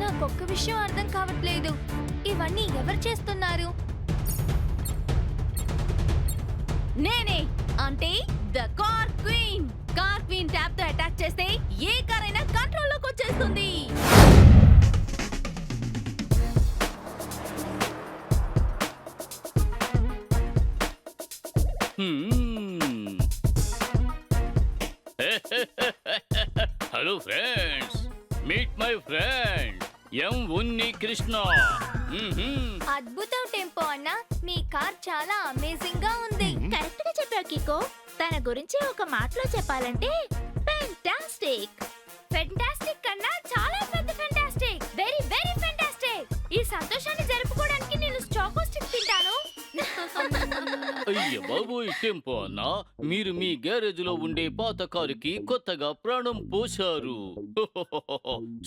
నాకొక్క విషయం అర్థం కావట్లేదు. ఇవన్నీ ఎవరు చేస్తున్నారు? నేనే, అంటే the car queen. Car queen tap తో అటాక్ చేస్తే ఏ కార్ అయినా కంట్రోల్ లోకి వచ్చేస్తుంది. Hello friends, meet my friend M Unni Krishna. అద్భుతం టెంపో అన్న, మీ కార్ చాలా అమేజింగ్ గా ఉంది. కరెక్ట్ గా చెప్పావు కికో. తన గురించి ఒక మాటలో చెప్పాలంటే ఫెంటాస్టిక్. ఫెంటాస్టిక్ కన్నా చాలా పెద్ద ఫెంటాస్టిక్. Very very fantastic. ఈ సంతోషాన్ని జరుపుకోవడానికి నేను చాకో స్టిక్ తింటాను. అయ్య బాబోయ్ టెంపో అన్న, మీరు మీ గ్యారేజ్ లో ఉండే పాత కారుకి కొత్తగా ప్రాణం పోశారు.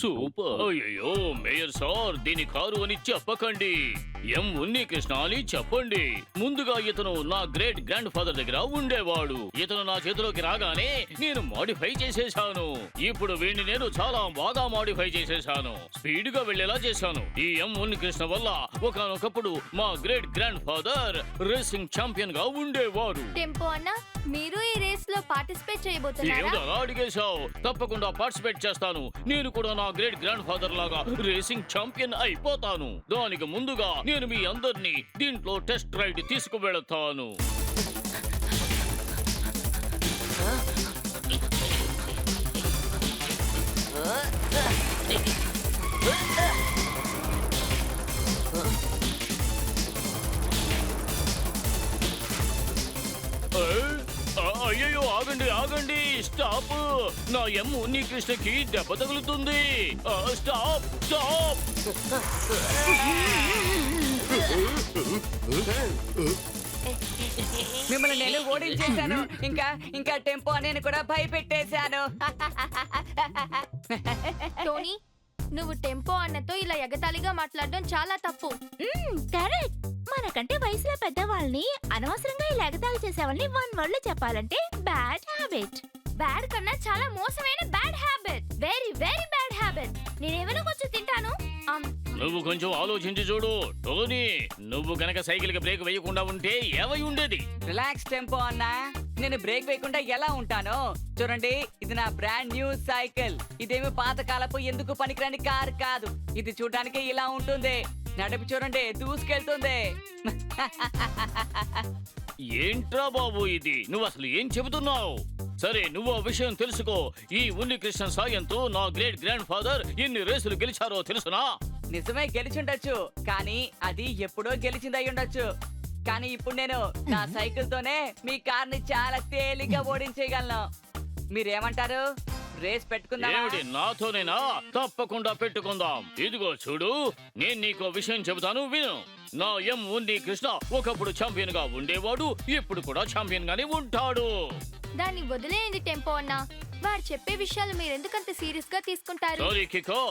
సూపర్. అయ్యో మేయర్ సార్, దీని కారు అని చెప్పకండి, ఎం ఉన్ని కృష్ణ అని చెప్పండి. ముందుగా ఇతను నా గ్రేట్ గ్రాండ్ ఫాదర్ దగ్గర ఉండేవాడు. ఇతను నా చేతిలోకి రాగానే నేను మాడిఫై చేసేశాను. ఇప్పుడు వీడిని నేను చాలా బాగా మాడిఫై చేసేశాను. స్పీడ్ గా వెళ్లేలా చేశాను. ఈ ఎం ఉన్ని కృష్ణ వల్ల ఒకానొకప్పుడు మా great grand father racing champion గా ఉండేవారు. టెంపో అన్న, మీరు ఈ రేస్ లో పార్టిసిపేట్ చేయబోతున్నారా? ఏమిటి అలా అడిగేశావు? తప్పకుండా పార్టిసిపేట్ చేస్తాను. నేను కూడా నా గ్రేట్ గ్రాండ్ ఫాదర్ లాగా రేసింగ్ ఛాంపియన్ అయిపోతాను. దానికి ముందుగా నేను మీ అందరినీ దీంట్లో టెస్ట్ రైడ్ తీసుకువెళతాను. అయ్యో ఆగండి ఆగండి, స్టాప్. నా ఎం ఉన్ని కృష్ణకి దెబ్బ తగులుతుంది. Stop stop. మిమ్మల్ని నేను ఓడించేశాను. ఇంకా టెంపో నేను కూడా భయపెట్టేశాను. టోనీ, నువ్వు టెంపో అన్నతో ఇలా ఎగతాళిగా మాట్లాడడం చాలా తప్పు. కరెక్ట్. మనకంటే వయసులో పెద్దవాళ్ళని అనవసరంగా ఇలా ఎగతాళి చేసేవాళ్ళని వన్ వర్డ్ లో చెప్పాలంటే బ్యాడ్ హ్యాబిట్. బ్యాడ్ కన్నా చాలా మోసమైన bad habit. Very very bad habit. నేనేమైనా కొంచెం తింటాను. నువ్వు కొంచెం ఆలోచించి చూడు టోనీ. నువ్వు గనక సైకిల్ కి బ్రేక్ వేయకుండా ఉంటే ఏమై ఉండేది? రిలాక్స్ టెంపో అన్నా, నేను బ్రేక్ వేయకుండా ఎలా ఉంటాను? చూడండి, ఇది నా బ్రాండ్ న్యూ సైకిల్. ఇదేమి పాతకాలపు ఎందుకు పనికిరాని కార్ కాదు. ఇది చూడడానికి ఇలా ఉంటుంది. నడిపి చూడండి, దూసుకెళ్తుంది. ఏంట్రా బాబు ఇది? నువ్వు అసలు ఏం చెబుతున్నావు? సరే, నువ్వు ఆ విషయం తెలుసుకో. ఈ ఉన్ని కృష్ణ సాయంతో నా గ్రేట్ గ్రాండ్ ఫాదర్ ఎన్ని రేసులు గెలిచారో తెలుసునా? నిజమే, గెలిచుండొచ్చు. కానీ అది ఎప్పుడో గెలిచిందై ఉండొచ్చు. కానీ ఇప్పుడు నేను నా సైకిల్ తోనే మీ కార్ ని చాలా తేలిగ్గా ఓడించేయగలను. మీరేమంటారు? రేస్ పెట్టుకుందామా? ఏమిటి, నాతోనేనా? తప్పకుండా పెట్టుకుందాం. ఇదిగో చూడు, నేను నీకు విషయం చెబుతాను, విను. నా ఎం ఉన్ని కృష్ణ ఒకప్పుడు ఛాంపియన్ గా ఉండేవాడు. ఇప్పుడు కూడా ఛాంపియన్ గానే ఉంటాడు. దాన్ని వదిలేయండి టెంపో అన్న. వాడు చెప్పే విషయాలు మీరెందుకంత సీరియస్ గా తీసుకుంటారు? సారీ కికో,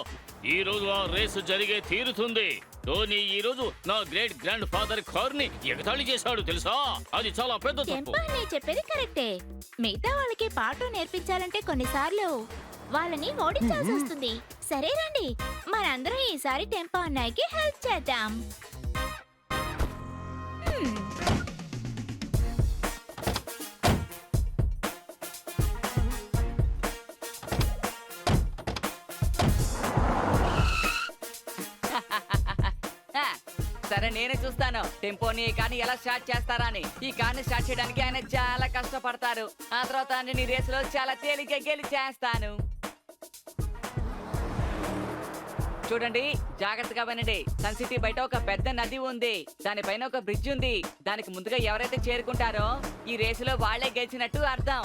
ఈ రోజు ఆ రేసు జరిగే తీరుతుంది. టోనీ ఈ రోజు నా గ్రేట్ గ్రాండ్ ఫాదర్ కార్ ని ఎగతాళి చేశాడు తెలుసా? అది చాలా పెద్ద తప్పు. టెంపో నేను చెప్పేది కరెక్టే. మిగతా వాళ్ళకి పాఠం నేర్పించాలంటే కొన్నిసార్లు వాళ్ళని ఓడించాల్సి వస్తుంది. సరే రండి, మనందరం ఈసారి టెంపో అన్నయ్యకి హెల్ప్ చేద్దాం. సరే, నేనే చూస్తాను టెంపోని ఈ కార్ని ఎలా స్టార్ట్ చేస్తారా అని. ఈ కార్ని స్టార్ట్ చేయడానికి ఆయన చాలా కష్టపడతారు. ఆ తర్వాత నేను ఈ రేసులో చాలా తేలిగ్గా గెలిచేస్తాను. చూడండి, జాగ్రత్తగా వినండి. సన్ సిటీ బయట ఒక పెద్ద నది ఉంది. దానిపైన ఒక బ్రిడ్జ్ ఉంది. దానికి ముందుగా ఎవరైతే చేరుకుంటారో ఈ రేసులో వాళ్లే గెలిచినట్టు అర్థం.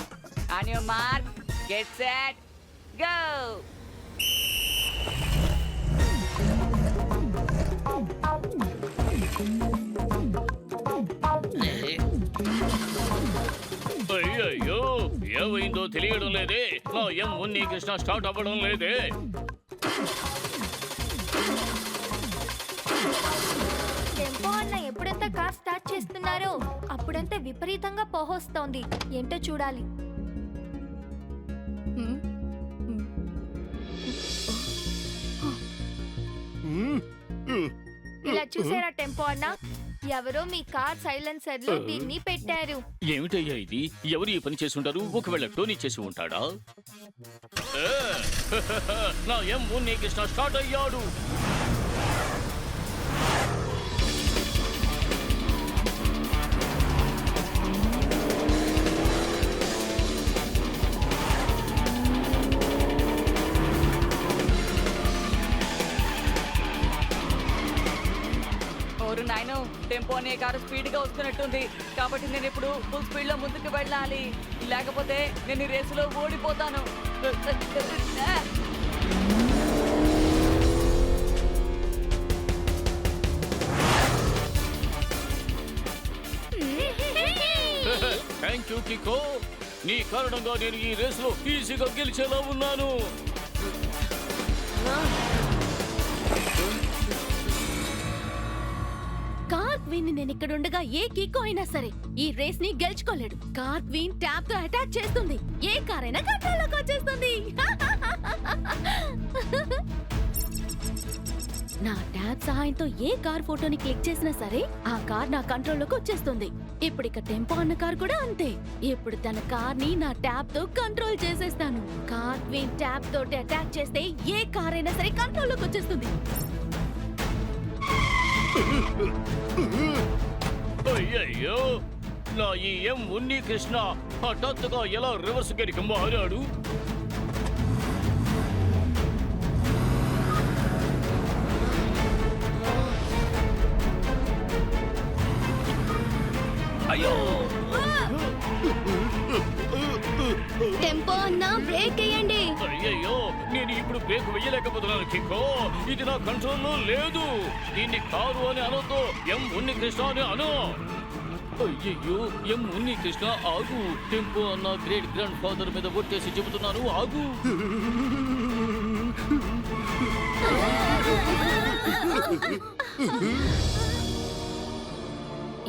On your mark, get set, go. అయ్యయ్యో, ఏమైందో తెలియడం లేదే. నా ఎం ఉన్ని కృష్ణ స్టార్ట్ అవ్వడం లేదే. టెంపో అన్న ఎప్పుడంతా కార్ స్టార్ట్ చేస్తున్నారో అప్పుడంతా విపరీతంగా పోహొస్తోంది. ఏంటో చూడాలి. ఇలా చూసారా టెంపో అన్న, ఎవరో మీ కార్ సైలెన్సర్ లో దీన్ని పెట్టారు. ఏమిటయ్యా ఇది? ఎవరు ఈ పని చేసి ఉంటారు? ఒకవేళ టోనీ చేసి ఉంటాడా? ఏ, నా ఎం ఉన్ని కృష్ణ స్టార్ట్ అయ్యాడు. ఓరు నాయను, టెంపో అనే కారు స్పీడ్ గా వస్తున్నట్టుంది. కాబట్టి నేను ఇప్పుడు ఫుల్ స్పీడ్ లో ముందుకు వెళ్ళాలి, లేకపోతే నేను ఈ రేసులో ఓడిపోతాను. Thank you కికో. నీ కారణంగా నేను ఈ రేసులో ఈజీగా గెలిచేలా ఉన్నాను. కార్ క్వీన్ నేను ఇక్కడ ఉండగా ఏ కిక్కో అయినా సరే ఈ రేస్ ని గెలుచుకోలేడు. కార్ క్వీన్ ట్యాప్ తో అటాక్ చేస్తుంది. ఏ కార్ అయినా కంట్రోల్లోకి వచ్చేస్తుంది. నా ట్యాప్ సహాయంతో ఏ కార్ ఫోటోని క్లిక్ చేసినా సరే ఆ కార్ నా కంట్రోల్లోకి వచ్చేస్తుంది. ఇప్పుడు ఇక టెంపో అన్న కార్ కూడా అంతే. ఇప్పుడు తన కార్ ని నా ట్యాప్ తో కంట్రోల్ చేసేస్తాను. కార్ క్వీన్ ట్యాప్ తోటి అటాక్ చేస్తే ఏ కార్ అయినా సరే కంట్రోల్లోకి వచ్చేస్తుంది. అయ్యయ్యో, నా ఈ ఎం ఉన్ని కృష్ణ హఠాత్తుగా ఎలా రివర్స్ గడికి మారాడు? అయ్యో, టెంపో అన్న బ్రేక్ వేయండి. అయ్యయ్యో, నేను ఇప్పుడు బ్రేక్ వెయ్యలేకపోతున్నాను కిక్కో. ఇది నా కంట్రోల్లో లేదు. దీన్ని కారు అని అనొద్దు, ఎం ఉన్ని కృష్ణ అని అను. అయ్యయ్యో, ఎం ఉన్ని కృష్ణ ఆగు. టెంపో అన్న గ్రేట్ గ్రాండ్ ఫాదర్ మీద ఒట్టేసి చెబుతున్నాను, ఆగు.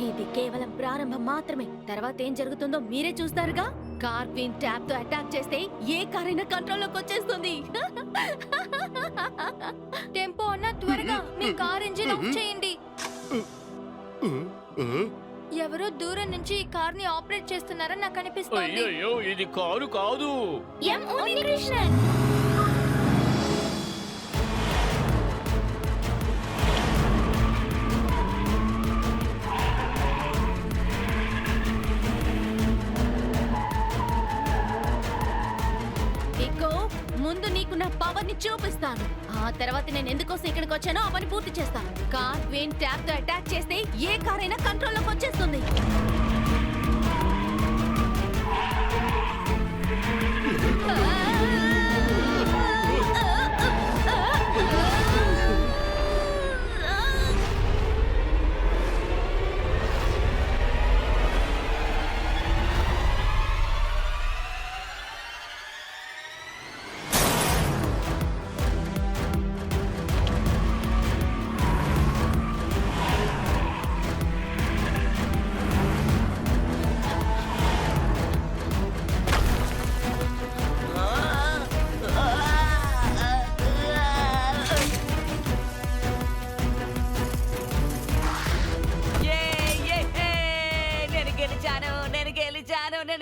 ఇది కేవలం ప్రారంభం మాత్రమే. తర్వాత ఏం జరుగుతుందో మీరే చూస్తారుగా. కార్ క్వీన్ ట్యాప్ తో అటాక్ చేస్తే ఏ కార్ అయినా కంట్రోల్లోకి వచ్చేస్తుంది. టెంపో అన్న త్వరగా మీ కార్ ఇంజిన్ ఆఫ్ చేయండి. ఎవరో దూరం నుంచి ఈ కార్ ని ఆపరేట్ చేస్తున్నారని నాకు అనిపిస్తోంది. అయ్యయ్యో, ఇది కారు కాదు. ఎం ఉన్నికృష్ణన్. ముందు నీకు నా పవర్ ని చూపిస్తాను. ఆ తర్వాత నేను ఎందుకోసం ఇక్కడికి వచ్చానో ఆ పని పూర్తి చేస్తాను. కార్ క్వీన్ ట్యాప్ తో అటాక్ చేస్తే ఏ కార్ అయినా కంట్రోల్లోకి వచ్చేస్తుంది.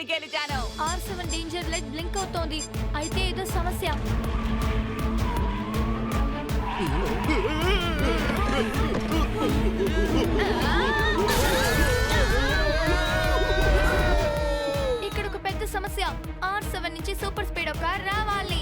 గెలిచాను. R7 డేంజర్ లైట్ బ్లింక్ అవుతోంది. అయితే ఏదో సమస్య. ఇక్కడ ఒక పెద్ద సమస్య. R7 నుంచి సూపర్ స్పీడ్ ఒక కార్ రావాలి.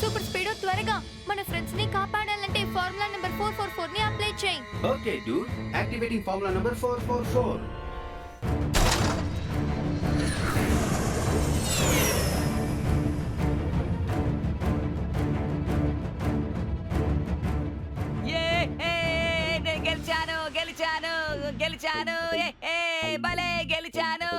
సూపర్ స్పీడ్ త్వరగా మన ఫ్రెండ్స్ ని కాపాడాలంటే ఫార్ములా నంబర్ 444 ని అప్లై చేయి. Okay, dude. Activating formula number 444. నేను గెలిచాను. భలే గెలిచాను.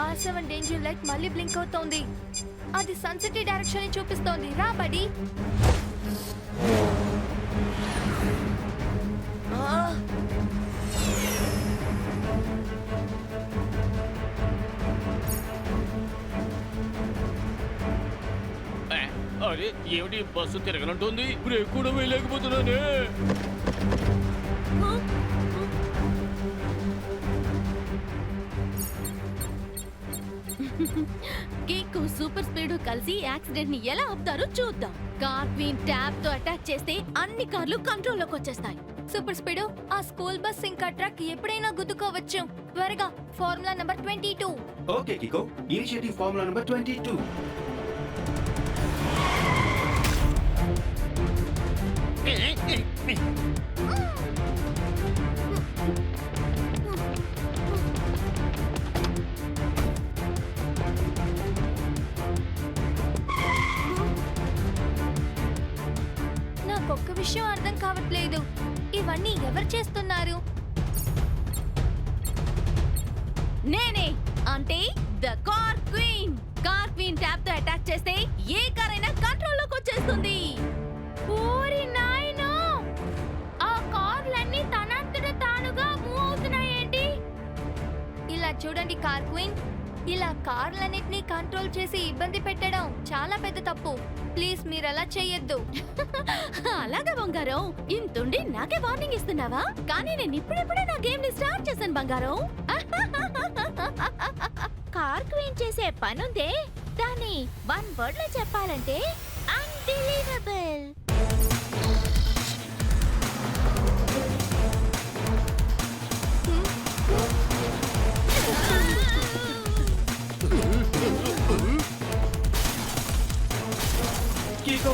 R7 డేంజర్ లైట్ మళ్ళీ బ్లింక్ అవుతోంది. అది సన్సిటీ డైరెక్షన్ ని చూపిస్తోంది. రా బడి. ఆ, అరే ఏమిటి బస్సు తిరగనంటుంది? బ్రేక్ కూడా వేయలేకపోతున్నానే. కేక్ సూపర్ స్పీడ్ కలిసి యాక్సిడెంట్ ని ఎలా ఆపుతారో చూద్దాం. కార్ క్వీన్ ట్యాబ్ తో అటాక్ చేస్తే అన్ని కార్లు కంట్రోల్లోకి వచ్చేస్తాయి. సూపర్ స్పీడ్, ఆ స్కూల్ బస్ ఇంకా ట్రక్ ఎప్పుడైనా గుద్దుకోవచ్చు. త్వరగా formula number 22. Okay Kiko, initiative formula number 22. నాకొక్క విషయం అర్థం కావట్లేదు. ఇవన్నీ ఎవరు చేస్తున్నారు? నేనే, అంటే the car queen. Car queen tab తో అటాక్ చేస్తే ఏ కార్ అయినా కంట్రోల్లోకి వచ్చేస్తుంది. ఓరి నాయనో! ఆ కార్లన్నీ తనంతట తానుగా మూవ్ అవుతున్నాయేంటి? ఇలా చూడండి కార్ క్వీన్, ఇలా కార్లన్నిటినీ కంట్రోల్ చేసి ఇబ్బంది పెట్టడం చాలా పెద్ద తప్పు. ప్లీజ్ మీరు అలా చెయ్యొద్దు. అలాగా బంగారం, ఇంతుండి నాకే వార్నింగ్ ఇస్తున్నావా? కానీ నేను ఇప్పుడిప్పుడే నా గేమ్ ని స్టార్ట్ చేశాను బంగారం. కార్ క్వీన్ చేసే పనుందే, దాన్ని వన్ వర్డ్ లో చెప్పాలంటే అన్బిలీవబుల్. కికో,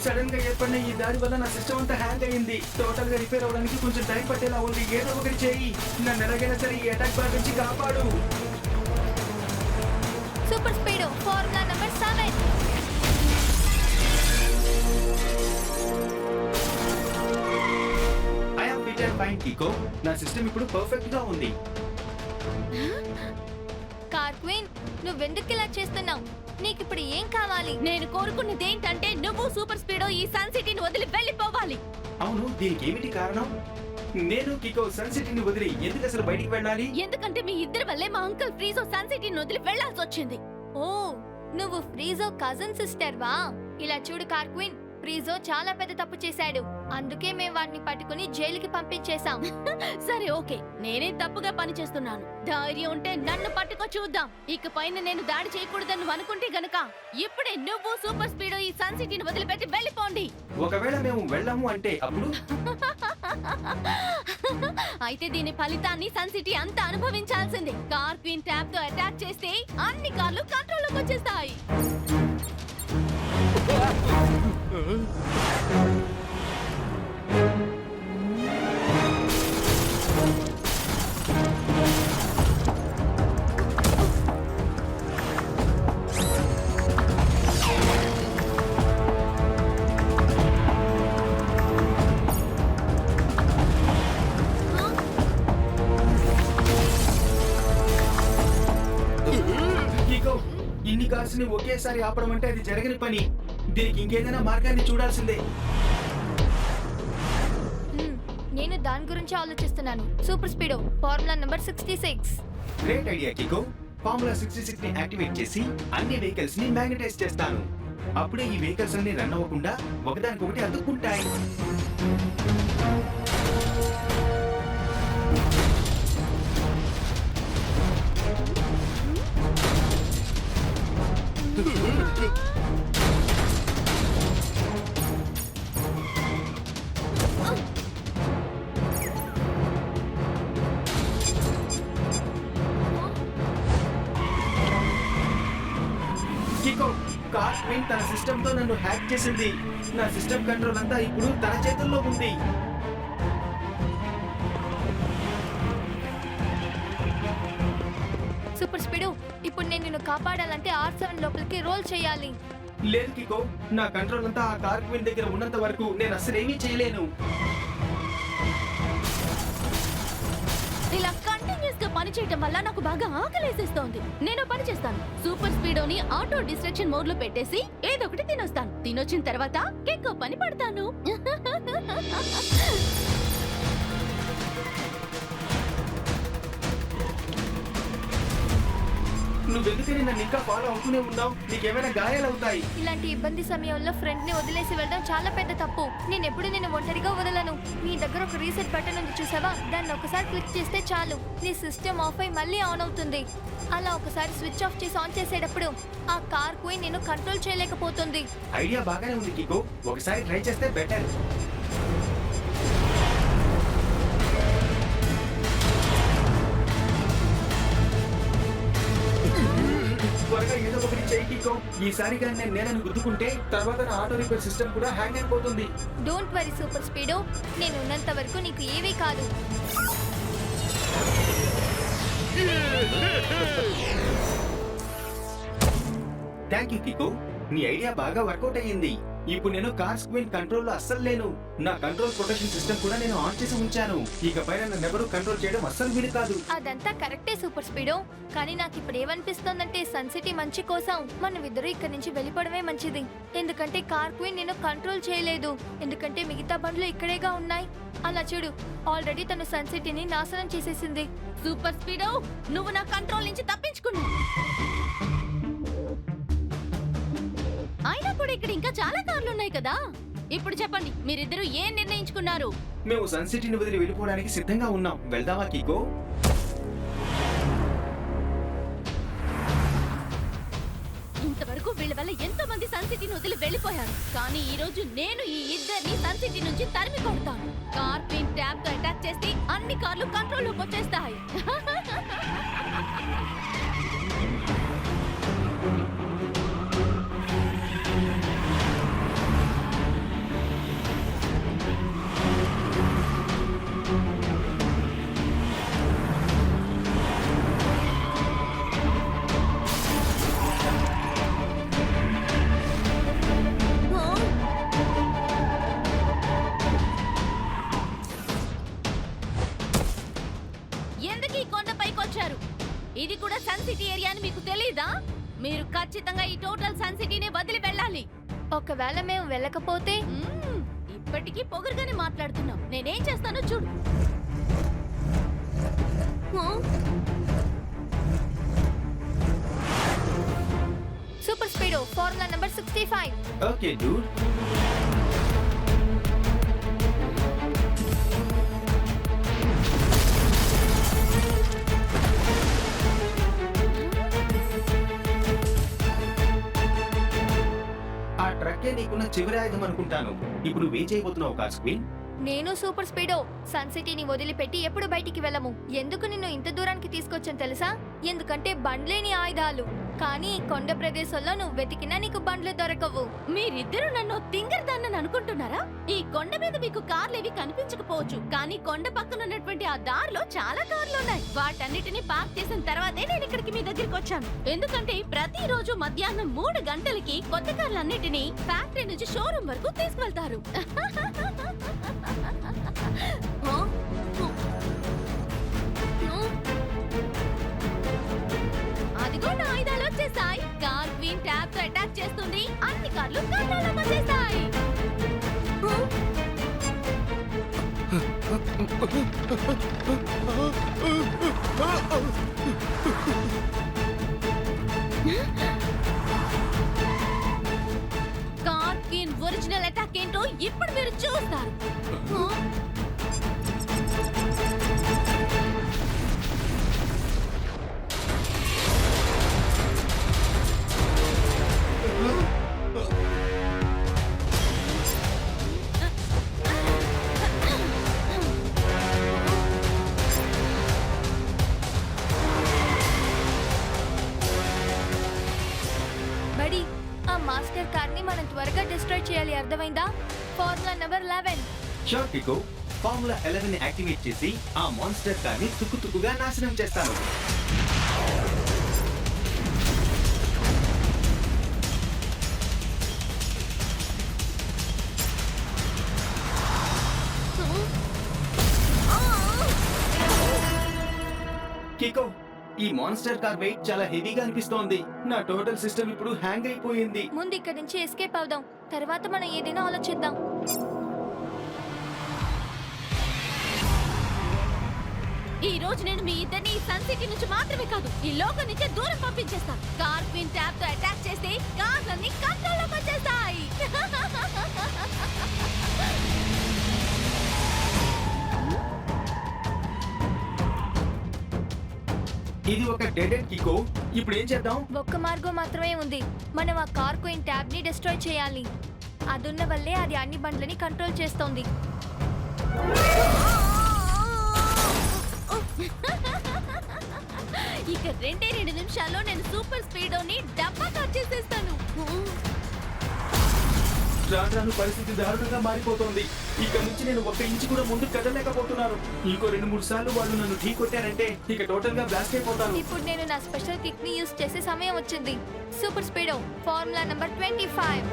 సడన్ గా ఏర్పడిన ఈ దాడి వల్ల నా సిస్టమ్ అంతా హ్యాంగ్ అయింది. టోటల్ గా రిపేర్ అవడానికి కొంచెం టైం పట్టేలా ఉంది. ఏదో ఒకటి చేయి. నన్ను ఎలాగైనా సరే ఈ అటాక్ బార్ నుంచి కాపాడు. Super speed formula number 7. I am fit and fine Kiko. నా సిస్టమ్ ఇప్పుడు పర్ఫెక్ట్ గా ఉంది. కార్ క్వీన్, నువ్వెందుకు ఇలా చేస్తున్నావు? నీకిప్పుడు ఏం కావాలి? నేను కోరుకున్నది ఏంటంటే నువ్వు సూపర్ స్పీడ్ ఈ సన్ సిటీని వదిలి వెళ్ళిపోవాలి. అవును, దీనికి ఏమిటి కారణం? నేను కికో సన్ సిటీని వదిలి ఎందుకు అసలు బయటికి వెళ్ళాలి? ఎందుకంటే మీ ఇద్దరి వల్లే మా అంకుల్ ఫ్రీజో సన్ సిటీని వదిలి వెళ్ళాల్సి వచ్చింది. ఓ, నువ్వు ఫ్రీజో కజిన్ సిస్టర్ వా? ఇలా చూడు కార్ క్వీన్, ఫ్రీజో చాలా పెద్ద తప్పు చేశాడు. అందుకే మేము వాడిని పట్టుకుని జైలుకి పంపించేశాం. సరే ఓకే, నేనే తప్పుగా పని చేస్తున్నాను. ధైర్యం ఉంటే నన్ను పట్టుకో చూద్దాం. ఇక పైన నేను దాడి చేయకూడదని నువ్వు అనుకుంటే గనక ఇప్పుడే నువ్వు సూపర్ స్పీడ్ ఈ సన్ సిటీని వదిలిపెట్టి వెళ్ళిపోండి. ఒకవేళ మేము వెళ్ళము అంటే అప్పుడు? అయితే దీని ఫలితాన్ని సన్ సిటీ అంతా అనుభవించాల్సిందే. కార్ క్వీన్ ట్యాబ్ తో అటాక్ చేస్తే అన్ని కార్లు కంట్రోల్లోకి వచ్చేస్తాయి. కికో, ఇన్ని కార్స్ ని ఒకేసారి ఆపడం అంటే అది జరగని పని. దీనికి ఇంకేదైనా మార్గాన్ని చూడాల్సిందే. నేను దాని గురించి ఆలోచిస్తున్నాను. Super speed formula number 66. Great idea Kiko. Formula 66 ని యాక్టివేట్ చేసి అన్ని వెహికల్స్ ని మ్యాగ్నటైజ్ చేస్తాను. అప్పుడే ఈ వెహికల్స్ అన్ని రన్ అవ్వకుండా ఒకదానికొకటి అతుక్కుంటాయి. కికో, కార్ క్వీన్ తన సిస్టమ్ తో నన్ను హ్యాక్ చేసింది. నా సిస్టమ్ కంట్రోల్ అంతా ఇప్పుడు తన చేతుల్లో ఉంది. సూపర్ స్పీడ్, ఇప్పుడు నేను నిన్ను కాపాడాలంటే R7 లోపలికి రోల్ చేయాలి. లేదు కికో, నా కంట్రోల్ అంతా ఆ కార్ క్వీన్ దగ్గర ఉన్నంత వరకు నేను అసలేమీ చేయలేను. ఇలా కంటిన్యూస్ గా పని పని చేయటం వల్ల నాకు బాగా ఆకలేసేస్తోంది. నేను పని చేస్తాను. సూపర్ స్పీడోని ఆటో డిస్ట్రాక్షన్ మోడ్ లో పెట్టేసి ఏదో ఒకటి తినొస్తాను. తినొచ్చిన తర్వాత కేక్ పని పడతాను. నువ్వెందుకని నన్ను ఇంకా ఫాలో అవుతూనే ఉన్నావు? నీకేమైనా గాయాలవుతాయి. ఇలాంటి ఇబ్బంది సమయంలో ఫ్రెండ్ ని వదిలేసి వెళ్ళడం చాలా పెద్ద తప్పు. నేను ఎప్పుడు నేను ఒంటరిగా వదలను. నీ దగ్గర ఒక రీసెట్ బటన్ ఉంది చూసావా? దాన్ని ఒకసారి క్లిక్ చేస్తే చాలు, నీ సిస్టమ్ ఆఫ్ అయి మళ్ళీ ఆన్ అవుతుంది. అలా ఒకసారి స్విచ్ ఆఫ్ చేసి ఆన్ చేసేటప్పుడు ఆ కార్ క్వీన్ నేను కంట్రోల్ చేయలేకపోతుంది. ఐడియా బాగానే ఉంది కికో, ఒకసారి ట్రై చేస్తే బెటర్. త్వరగా ఏదో ఒకటి చేయి కికో. ఈసారి కానీ నేను నేలను గుద్దుకుంటే తర్వాత నా ఆటో రిపేర్ సిస్టమ్ కూడా హ్యాంగ్ అయిపోతుంది. డోంట్ వరీ సూపర్ స్పీడో, నేను ఉన్నంత వరకు నీకు ఏవీ కాదు. థ్యాంక్ యూ కికో, నీ ఐడియా బాగా వర్కౌట్ అయ్యింది. ఇప్పుడు నేను కార్ క్వీన్ కంట్రోల్ లో అస్సలు లేను. నా కంట్రోల్ ప్రొటెక్షన్ సిస్టమ్ కూడా నేను ఆన్ చేసి ఉంచాను. ఇకపైన నన్నెవరూ కంట్రోల్ చేయడం అస్సలు వీలు కాదు. అదంతా కరెక్టే సూపర్ స్పీడో, కానీ నాకు ఇప్పుడు ఏమనిపిస్తోందంటే సన్ సిటీ మంచి కోసం మనం ఇద్దరు ఇక్కడి నుంచి వెళ్ళిపోవడమే మంచిది. ఎందుకంటే కార్ క్వీన్ నేను కంట్రోల్ చేయలేదు. ఎందుకంటే మిగతా బండ్లు ఇక్కడేగా ఉన్నాయి. అలా చూడు, ఆల్రెడీ తను సన్ సిటీని నాశనం చేసేసింది. సూపర్ స్పీడో, నువ్వు నా కంట్రోల్ నుంచి తప్పించుకున్నావు. అయినా కూడా ఇక్కడ ఇంకా చాలా కార్లు ఉన్నాయి కదా. ఇప్పుడు చెప్పండి, మీరిద్దరూ ఏం నిర్ణయించుకున్నారు? మేము సన్ సిటీని వదిలి వెళ్ళిపోవడానికి సిద్ధంగా ఉన్నాం. వెళ్దామా కికో? ఇంతవరకు వీళ్ళ వల్ల ఎంతో మంది సన్ సిటీని వదిలి వెళ్ళిపోయారు. కానీ ఈ రోజు నేను ఈ ఇద్దరిని సన్ సిటీ నుంచి తరిమి కొడతాను. కార్ క్వీన్ ట్యాబ్ తో అటాక్ చేస్తే అన్ని కార్లు కంట్రోల్ లోకి వచ్చేస్తాయి. ఎందుకు ఈ కొండపైకి వచ్చారు? ఇది కూడా సన్ సిటీ ఏరియా అని మీకు తెలీదా? మీరు ఖచ్చితంగా ఈ టోటల్ సన్ సిటీని వదిలి వెళ్ళాలి. ఒకవేళ మేము వెళ్ళకపోతే? ఇప్పటికీ పొగరుగానే మాట్లాడుతున్నావు. నేనేం చేస్తానో చూడు. Super speedo, formula number 65. Okay Dude. ఆ ట్రక్కే నీకున్న చివరి ఆయుధం అనుకుంటాను. ఇప్పుడు నువ్వేం చేయబోతున్నావు కార్ క్వీన్? నేను సూపర్ స్పీడో సన్ సిటీని వదిలిపెట్టి ఎప్పుడు బయటికి వెళ్ళము. ఎందుకు నిన్ను ఇంత దూరానికి తీసుకొచ్చాను తెలుసా? ఎందుకంటే బండ్లేని ఆయుధాలు. కానీ ఈ కొండ ప్రదేశంలో నువ్వు వెతికినా నీకు బండ్లు దొరకవు. మీరిద్దరూ నన్ను తింగరదాన్నని అనుకుంటున్నారా? ఈ కొండ మీద మీకు కార్లేవి కనిపించకపోవచ్చు, కానీ కొండ పక్కన ఉన్నటువంటి ఆ దారిలో చాలా కార్లు ఉన్నాయి. వాటన్నిటిని పార్క్ చేసిన తర్వాతే నేను ఇక్కడికి మీ దగ్గరికి వచ్చాను. ఎందుకంటే ప్రతిరోజు మధ్యాహ్నం 3 గంటలకి కొత్త కార్లన్నిటిని ఫ్యాక్టరీ నుంచి షోరూమ్ వరకు తీసుకువెళ్తారు. అదిగో నా ఆయుధాలు వచ్చేసాయి. కార్ క్వీన్ ట్యాబ్ తో అటాక్ చేస్తుంది. అన్ని కార్లు కంట్రోల్ వచ్చేసాయి. కార్ క్వీన్ ఒరిజినల్ అటాక్ ఏంటో ఇప్పుడు మీరు చూస్తారు. బడి, ఆ మాస్టర్ కార్ ని మనం త్వరగా డిస్ట్రాయ్ చేయాలి, అర్థమైందా? Formula number 11. షూర్ కికో, ఫార్ములా 11 ని యాక్టివేట్ చేసి ఆ మాన్స్టర్ కార్ ని తుక్కుగా నాశనం చేస్తాను. కికో, ఈ మాన్స్టర్ కార్ వెయిట్ చాలా హెవీగా అనిపిస్తోంది. నా టోటల్ సిస్టమ్ ఇప్పుడు హ్యాంగ్ అయిపోయింది. ముందు ఇక్కడి నుంచి ఎస్కేప్ అవుదాం, తర్వాత మనం ఏదైనా ఆలోచిద్దాం. ఈ రోజు నేను మీ ఇద్దరిని సన్ సిటీ నుంచి మాత్రమే కాదు, ఈ లోకం నుంచి దూరం పంపించేస్తాను. కార్ క్వీన్ ట్యాబ్ తో అటాక్ చేస్తే కార్లన్నీ కంట్రోల్లోకి వచ్చేస్తాయి. ఇది ఒక డెడ్ ఎండ్ కికో. ఇప్పుడు ఏం చేద్దాం? ఒక్క మార్గం మాత్రమే ఉంది. మనం ఆ కార్ క్వీన్ ట్యాబ్ ని డిస్ట్రాయ్ చేయాలి. అదున్న వల్లే అది అన్ని బండ్లని కంట్రోల్ చేస్తోంది. ఇక 2 నిమిషాల్లో నేను సూపర్ స్పీడోని డబ్బా కట్ చేసేస్తాను. రాను రాను పరిస్థితి దారుణంగా మారిపోతోంది. ఇక నుంచి నేను ఒక్క ఇంచు కూడా ముందు కదలేకపోతున్నాను. ఇంకో 2-3 సార్లు వాళ్ళు నన్ను ఢీ కొట్టారంటే ఇక టోటల్ గా బ్లాస్ట్ అయిపోతాను. ఇప్పుడు నేను నా స్పెషల్ కిక్ ని యూజ్ చేసే సమయం వచ్చింది. Super speedo formula number 25.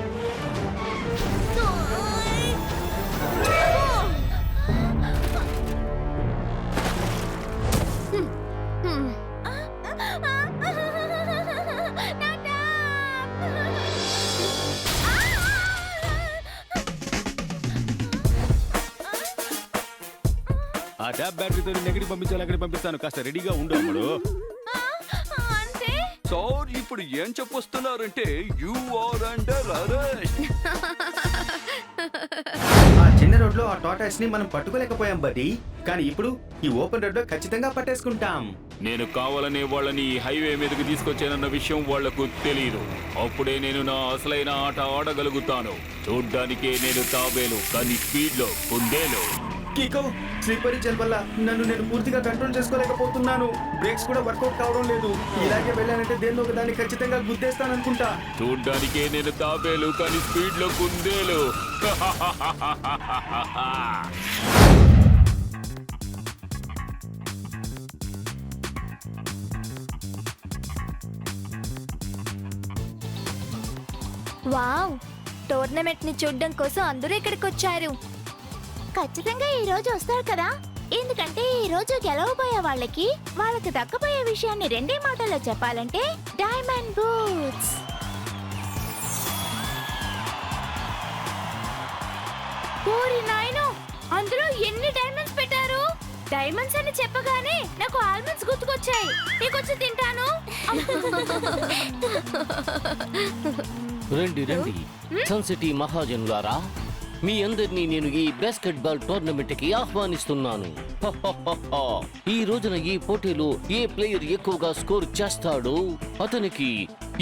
ఆ ట్యాబ్ బ్యాటరీతో ఎక్కడికి పంపించాలి అక్కడికి పంపిస్తాను. కాస్త రెడీగా ఉండు అమ్ముడు. అంటే సార్ ఇప్పుడు ఏం చెప్పొస్తున్నారంటే యు ఆర్ అండర్ అరెస్ట్. ఆ చిన్న రోడ్ లో ఆ టాటాస్ ని మనం పట్టుకోలేకపోయాం బడ్డీ. కానీ ఇప్పుడు ఈ ఓపెన్ రోడ్ లో ఖచ్చితంగా పట్టేసుకుంటాం. నేను కావాలనే వాళ్ళని ఈ హైవే మీదకి తీసుకొచ్చానన్న విషయం వాళ్లకు తెలియదు. అప్పుడే నేను నా అసలైన ఆట ఆడగలుగుతాను. చూడ్డానికే నేను తాబేలు, కానీ స్పీడ్ లో కుందేలు. కికో, స్లిప్పరీ జెల్ వల్ల నన్ను నేను పూర్తిగా కంట్రోల్ చేసుకోలేకపోతున్నాను. బ్రేక్స్ కూడా వర్కౌట్ కావడం లేదు. ఇలాగే వెళ్ళానంటే దేనిలో ఒక దాన్ని ఖచ్చితంగా గుద్దేస్తాననుకుంటా. చూడ్డానికే నేను తాబేలు, కానీ స్పీడ్ లో కుందేలు. వావ్, టోర్నమెంట్ ని చూడడం కోసం అందరూ ఇక్కడికి వచ్చారు. ఖచ్చితంగా ఈ రోజు వస్తారు కదా, ఎందుకంటే ఈ రోజు గెలవబోయే వాళ్ళకి దక్కబోయే విషయాన్ని 2 మాటల్లో చెప్పాలంటే డైమండ్ బూట్స్. ఓరి నాయనో, అందులో ఎన్ని డైమండ్స్ పెట్టారు? డైమండ్స్ అని చెప్పగానే నాకు ఆల్మండ్స్ గుర్తుకొచ్చాయి. నీకొచ్చి తింటాను. రండి రండి సన్ సిటీ మహాజనులారా, మీ అందరినీ నేను ఈ బాస్కెట్ బాల్ టోర్నమెంట్ కి ఆహ్వానిస్తున్నాను. ఈ రోజున ఈ పోటీలో ఏ ప్లేయర్ ఎక్కువగా స్కోర్ చేస్తాడో అతనికి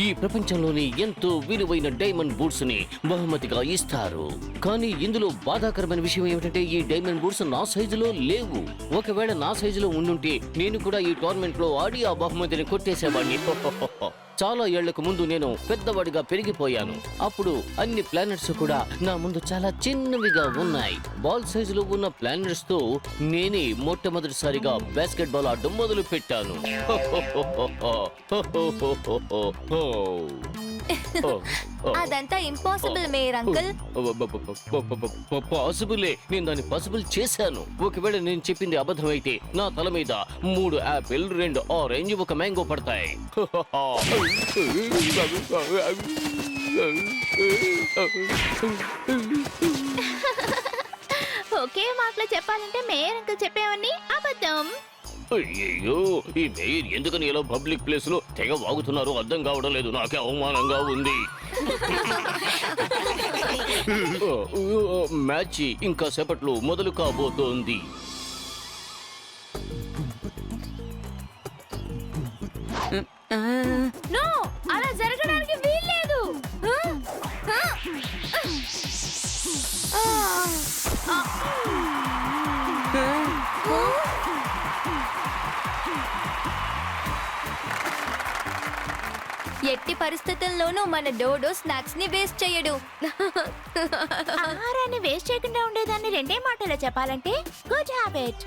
ఈ ప్రపంచంలోని ఎంతో విలువైన డైమండ్ బూట్స్ ని బహుమతిగా ఇస్తారు. కానీ ఇందులో బాధాకరమైన విషయం ఏమిటంటే ఈ డైమండ్ బూట్స్ నా సైజులో లేవు. ఒకవేళ నా సైజులో ఉండుంటే నేను కూడా ఈ టోర్నమెంట్ లో ఆడి ఆ బహుమతిని కొట్టేసేవాడిని. చాలా ఏళ్లకు ముందు నేను పెద్దవాడిగా పెరిగిపోయాను. అప్పుడు అన్ని ప్లానెట్స్ కూడా నా ముందు చాలా చిన్నవిగా ఉన్నాయి. బాల్ సైజులో ఉన్న ప్లానెట్స్ తో నేనే మొట్టమొదటిసారిగా బాస్కెట్ బాల్ ఆడడం మొదలు పెట్టాను. అదంతా ఇంపాసిబుల్ మేయర్ అంకుల్. పాసిబులే, నేను దాన్ని పాసిబుల్ చేశాను. ఒకవేళ నేను చెప్పింది అబద్ధమైతే నా తల మీద 3 యాపిల్, 2 ఆరెంజ్, 1 మ్యాంగో పడతాయి. ఒకే మాటలో చెప్పాలంటే మేయర్ అంకుల్ చెప్పేవన్నీ అబద్ధం. అయ్యో, ఈ మేయర్ ఎందుకని ఇలా పబ్లిక్ ప్లేస్ లో తెగ వాగుతున్నారు అర్థం కావడం లేదు. నాకే అవమానంగా ఉంది. మ్యాచ్ ఇంకా సేపట్లో మొదలు కాబోతోంది. నో, అలా జరగడానికి వీల్లేదు. ఎట్టి పరిస్థితుల్లోనూ మన డోడో స్నాక్స్ ని వేస్ట్ చేయడు. ఆహారాన్ని వేస్ట్ చేయకుండా ఉండేదాన్ని 2 మాటల్లో చెప్పాలంటే గుడ్ హ్యాబిట్.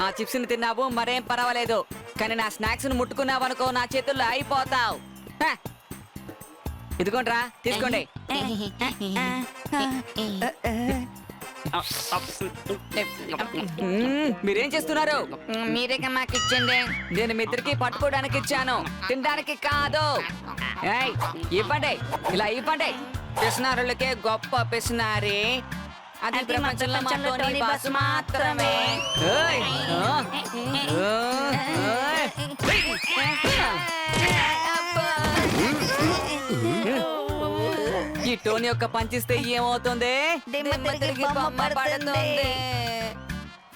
ఆ చిప్స్ ని తిన్నావు మరేం పర్వాలేదు, కానీ నా స్నాక్స్ ను ముట్టుకున్నావనుకో నా చేతుల్లో అయిపోతావు. ఇదిగోండ్రా, తీసుకోండి. మీరేం చేస్తున్నారు? మీరే నాకు ఇచ్చండి. నేను మీ ఇద్దరికి పట్టుకోవడానికి ఇచ్చాను, తినడానికి కాదు. ఏయ్, ఇవ్వండి, ఇలా ఇవ్వండి. పిసినారులకే గొప్ప పిసినారి, అది ప్రపంచంలో మా టోనీ బాస్ మాత్రమే. ఏయ్, ఈ టోనీ యొక్క పంచిస్తే ఏమవుతుంది? దిమ్మ తిరిగి బొమ్మ పడుతుంది.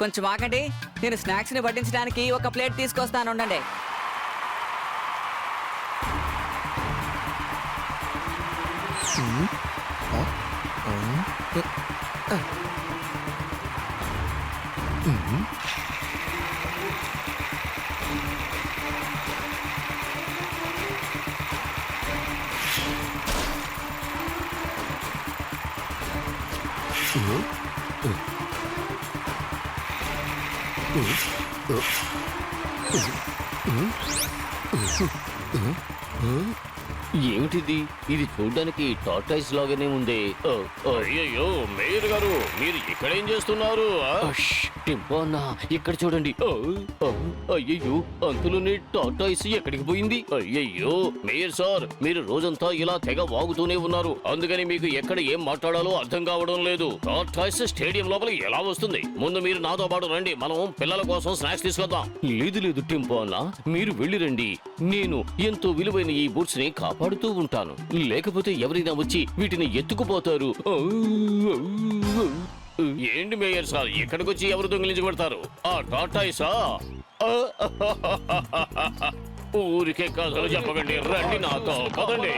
కొంచెం ఆగండి, నేను స్నాక్స్ ని వడ్డించడానికి ఒక ప్లేట్ తీసుకొస్తాను, ఉండండి. ఏమిటిది? ఇది చూడ్డానికి టార్టాయిస్ లాగానే ఉంది. అయ్యయ్యో మేయర్ గారు, మీరు ఇక్కడేం చేస్తున్నారు? టింపో అన్న, ఇక్కడ చూడండి. అయ్యయ్యో, అంతులోనే టార్టాయిస్ ఎక్కడికి పోయింది? అయ్యయ్యో మేయర్ సార్, మీరు రోజంతా ఇలా తెగ వాగుతూనే ఉన్నారు, అందుకని మీకు ఎక్కడ ఏం మాట్లాడాలో అర్థం కావడం లేదు. టార్టాయిస్ స్టేడియం లోపల ఎలా వస్తుంది? ముందు మీరు నాతో పాటు రండి, మనం పిల్లల కోసం స్నాక్స్ తీసుకొద్దాం. లేదు లేదు టింపో అన్న, మీరు వెళ్ళి రండి. నేను ఎంతో విలువైన ఈ బూట్స్ ని కాపాడుతూ ఉంటాను, లేకపోతే ఎవరైనా వచ్చి వీటిని ఎత్తుకుపోతారు. ఏంటి మేయర్ సార్, ఇక్కడికి వచ్చి ఎవరు దొంగిలించబడతారు? ఆ టాటాయిసా? ఊరికే కథలు చెప్పకండి, రండి నాతో, పదండి.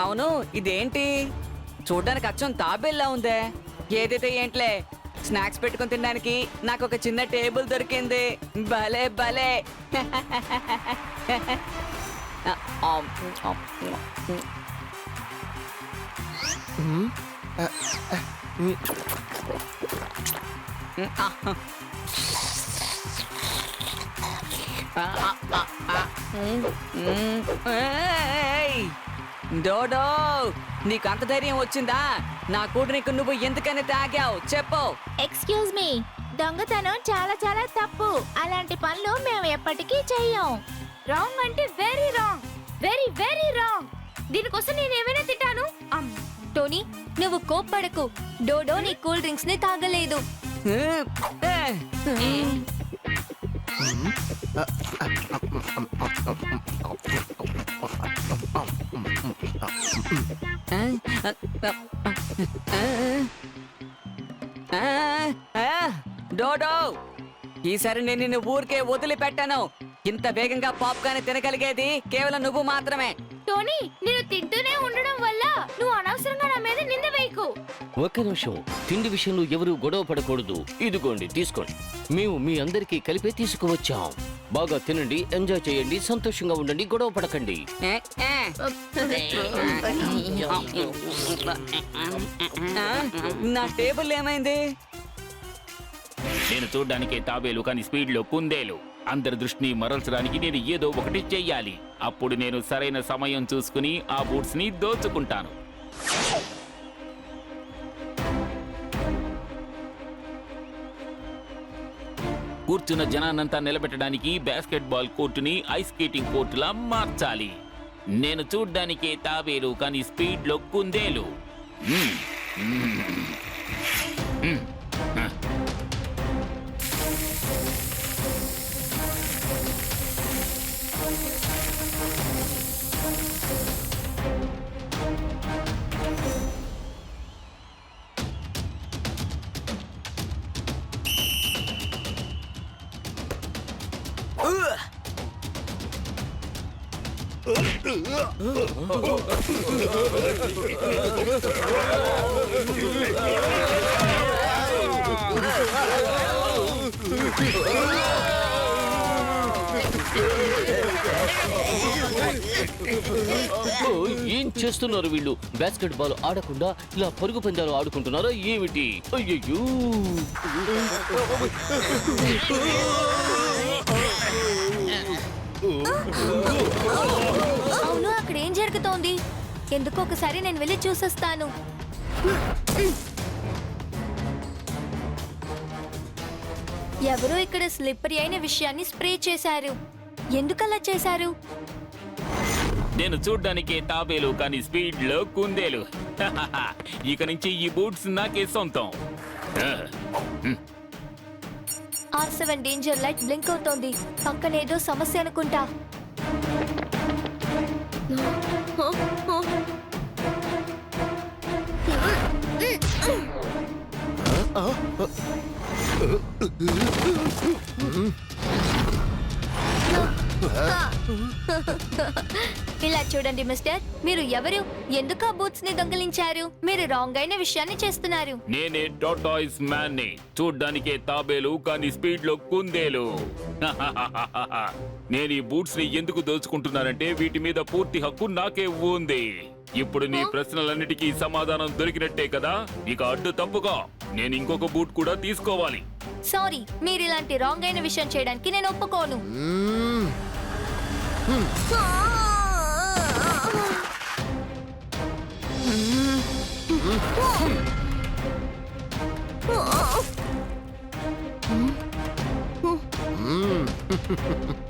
అవును, ఇదేంటి? చూడ్డానికి అచ్చం తాబేల్లా ఉందే. ఏదైతే ఏంట్లే, స్నాక్స్ పెట్టుకుని తినడానికి నాకు ఒక చిన్న టేబుల్ దొరికింది. భలే భలే. డోడో, నీకు అంత ధైర్యం వచ్చిందా? నా కూతురికి నువ్వు ఎందుకని తాగావు చెప్పు. ఎక్స్క్యూజ్ మీ, దొంగతనం చాలా చాలా తప్పు. అలాంటి పనులు మేము ఎప్పటికీ చెయ్యం. రాంగ్ అంటే very wrong, very very wrong. దీనికోసం నేను ఏమైనా తింటాను? టోనీ, నువ్వు కోప్పడకు. డోడో నీ కూల్ డ్రింక్స్ ని తాగలేదు. డోడో, ఈసారి నేను నిన్ను ఊరికే వదిలిపెట్టాను. ఇంత వేగంగా పాప్కార్న్ తినగలిగేది కేవలం నువ్వు మాత్రమే. టోనీ, నేను తింటూనే ఉండడం వల్ల నువ్వు అనవసరంగా నా మీద నింద వేయకు. ఒక్క నిమిషం, తిండి విషయంలో ఎవరు గొడవ పడకూడదు. ఇదిగోండి, తీసుకోండి. మేము మీ అందరికీ కలిపే తీసుకువచ్చాం. బాగా తినండి, ఎంజాయ్ చేయండి, సంతోషంగా ఉండండి, గొడవ పడకండి. నా టేబుల్ ఏమైంది? నేను చూడ్డానికి తాబేలు, కానీ స్పీడ్ లో కుందేలు. అందరి దృష్టిని మరల్చడానికి నేను ఏదో ఒకటి చెయ్యాలి. అప్పుడు నేను సరైన సమయం చూసుకుని ఆ బూట్స్ ని దోచుకుంటాను. కూర్చున్న జనాన్నంతా నిలబెట్టడానికి బాస్కెట్ బాల్ కోర్టుని ఐస్ స్కేటింగ్ కోర్టులా మార్చాలి. నేను చూడ్డానికే తాబేలు, కానీ స్పీడ్ లో కుందేలు. ఏం చేస్తున్నారు వీళ్ళు? బాస్కెట్ బాల్ ఆడకుండా ఇలా పరుగు పందాలు ఆడుకుంటున్నారా ఏమిటి? అయ్యయ్యో, ఎందుకు ఒకసారి నేను వెళ్ళి చూసొస్తాను. ఎవరో ఇక్కడ స్లిప్పరీ అయిన విషయాన్ని స్ప్రే చేశారు. ఎందుకలా చేశారు? నేను చూడ్డానికి తాబేలు కానీ స్పీడ్ లో కుందేలు. ఇక నుంచి ఈ బూట్స్ నాకే సొంతం. R7 డేంజర్ లైట్ బ్లింక్ అవుతోంది. పక్కనేదో సమస్య అనుకుంటా. ఇలా చూడండి మిస్టర్, మీరు ఎవరు? ఎందుకు ఆ బూట్స్ ని దొంగిలించారు? మీరు రాంగ్ అయిన విషయాన్ని చేస్తున్నారు. నేనే టాటాయిస్ మ్యాన్ ని. చూడ్డానికే తాబేలు కానీ స్పీడ్ లో కుందేలు. నేను ఈ బూట్స్ ని ఎందుకు దోచుకుంటున్నానంటే వీటి మీద పూర్తి హక్కు నాకే ఉంది. ఇప్పుడు నీ ప్రశ్నలన్నిటికీ సమాధానం దొరికినట్టే కదా. ఇక అడ్డు తప్పుగా నేను ఇంకొక బూట్ కూడా తీసుకోవాలి. సారీ, మీరు ఇలాంటి రాంగ్ అయిన విషయం చేయడానికి నేను ఒప్పుకోను.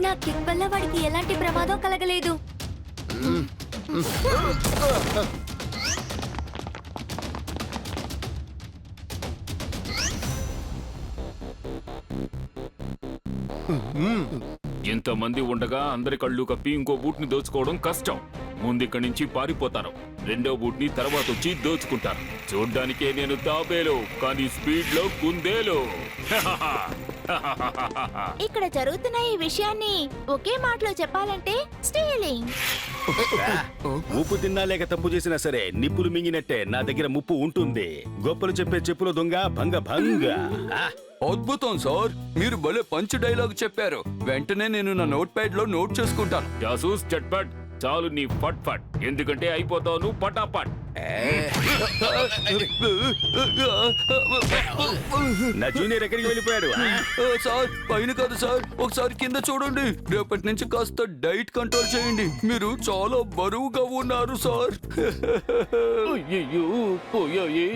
నా కిక్ వల్ల వాడికి ఎలాంటి ప్రమాదం కలగలేదు. ఇంతమంది ఉండగా అందరి కళ్ళు కప్పి ఇంకో బూట్ ని దోచుకోవడం కష్టం. ముందిక్కడి నుంచి పారిపోతాను. రెండో బూట్ ని తర్వాత వచ్చి దోచుకుంటాను. చూడ్డానికే నేను తాబేలు కానీ స్పీడ్ లో కుందేలు. ఇక్కడ జరుగుతున్న ఈ విషయాన్ని ఒకే మాటలో చెప్పాలంటే స్టీలింగ్. ఉప్పు తిన్నా లేక తప్పు చేసినా సరే నిప్పులు మింగినట్టే నా దగ్గర ముప్పు ఉంటుంది. గొప్పలు చెప్పే చెప్పుల దొంగ భంగ భంగ. అద్భుతం సార్, మీరు భలే పంచ్ డైలాగ్ చెప్పారు. వెంటనే నేను నా నోట్ ప్యాడ్ లో నోట్ చేసుకుంటాను. జాసూస్ చట్పట్, చాలు నీ ఫట్ ఫట్, ఎందుకంటే అయిపోతావు నువ్వు పటాపట్. నా జూనియర్ ఎక్కడికి వెళ్ళిపోయాడు? సార్ పైన కాదు సార్, ఒకసారి కింద చూడండి. రేపటి నుంచి కాస్త డైట్ కంట్రోల్ చేయండి. మీరు చాలా బరువుగా ఉన్నారు సార్. అయ్యయ్యో, పోయాయి.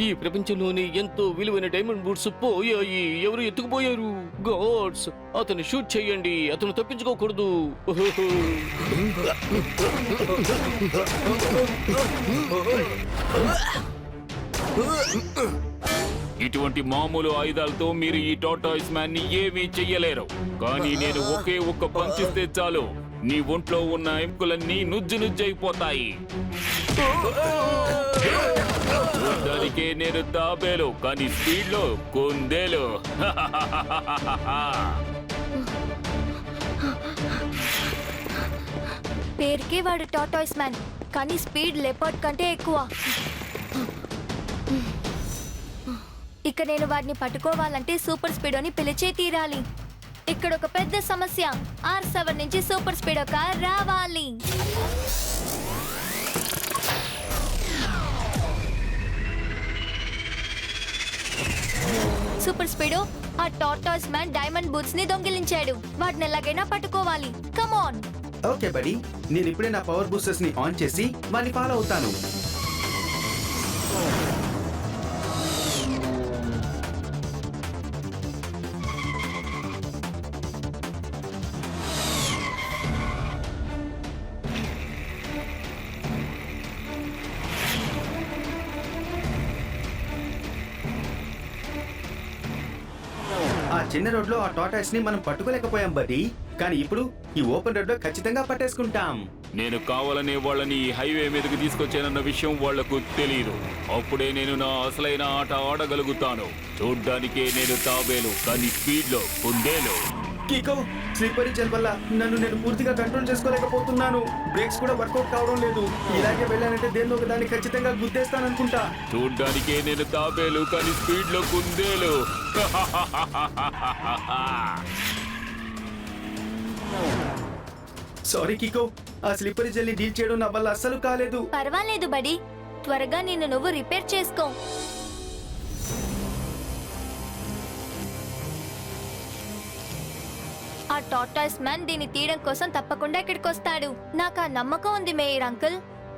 ఈ ప్రపంచంలోని ఎంతో విలువైన డైమండ్ బూట్స్ పోయాయి. ఎవరు ఎత్తుకుపోయారు? గాడ్స్, అతను షూట్ చేయండి. అతను తప్పించుకోకూడదు. ఇటువంటి మామూలు ఆయుధాలతో మీరు ఈ టాటాయిస్ మ్యాన్ ని ఏమీ చెయ్యలేరు. కానీ నేను ఒకే ఒక్క పంచిస్తే చాలు, నీ ఒంట్లో ఉన్న ఎముకలన్నీ నుజ్జు నుజ్జైపోతాయి. చూడ్డానికే నేను తాబేలు కానీ స్పీడ్ లో కుందేలు. పేరుకే వాడు టాటాయిస్ మ్యాన్, కానీ స్పీడ్ లెపర్డ్ కంటే ఎక్కువ. ఇక నేను వాడిని పట్టుకోవాలంటే సూపర్ స్పీడోని పిలిచే తీరాలి. ఇక్కడ ఒక పెద్ద సమస్య. R7 నుంచి సూపర్ స్పీడో కార్ రావాలి. సూపర్ స్పీడో, ఆ టాటాయిస్ మ్యాన్ డైమండ్ బూట్స్ ని దొంగిలించాడు. వాటిని ఎలాగైనా పట్టుకోవాలి. Come on. ఓకే బడి, నేను ఇప్పుడే నా పవర్ బూస్టర్స్ ని ఆన్ చేసి వాడిని ఫాలో అవుతాను. ఆ చిన్న రోడ్ లో ఆ టాటాయిస్ ని మనం పట్టుకోలేకపోయాం బడి, కానీ ఇప్పుడు ఈ ఓపెన్ రోడ్ లో ఖచ్చితంగా పట్టేసుకుంటాం. నేను కావాలనే వాళ్ళని ఈ హైవే మీదకి తీసుకొచ్చానన్న విషయం వాళ్లకు తెలియదు. అప్పుడే నేను నా అసలైన ఆట ఆడగలుగుతాను. చూడ్డానికే నేను తాబేలు కానీ స్పీడ్ లో కుందేలు. కీకో, స్లిప్పరీ జెల్ వల్ల నన్ను నేను పూర్తిగా కంట్రోల్ చేసుకోలేకపోతున్నాను. బ్రేక్స్ కూడా వర్కౌట్ కావడం లేదు. ఇలాగే వెళ్ళానంటే దేన్నో ఒక దాన్ని ఖచ్చితంగా గుద్దేస్తాననుకుంటా. చూడ్డానికే నేను తాబేలు కానీ స్పీడ్ లో కుందేలు. సారీ కీకో, ఆ స్లిప్పరీ జెల్ ని డీల్ చేయడం నా వల్ల అస్సలు కాలేదు. పర్వాలేదు బడి, త్వరగా నిన్ను నువ్వు రిపేర్ చేసుకో. ఆ టాటాయిస్ మ్యాన్ దీన్ని తీయడం కోసం తప్పకుండా ఇక్కడికి వస్తాడు. నాకు ఆ నమ్మకం ఉంది మేయర్ అంకుల్.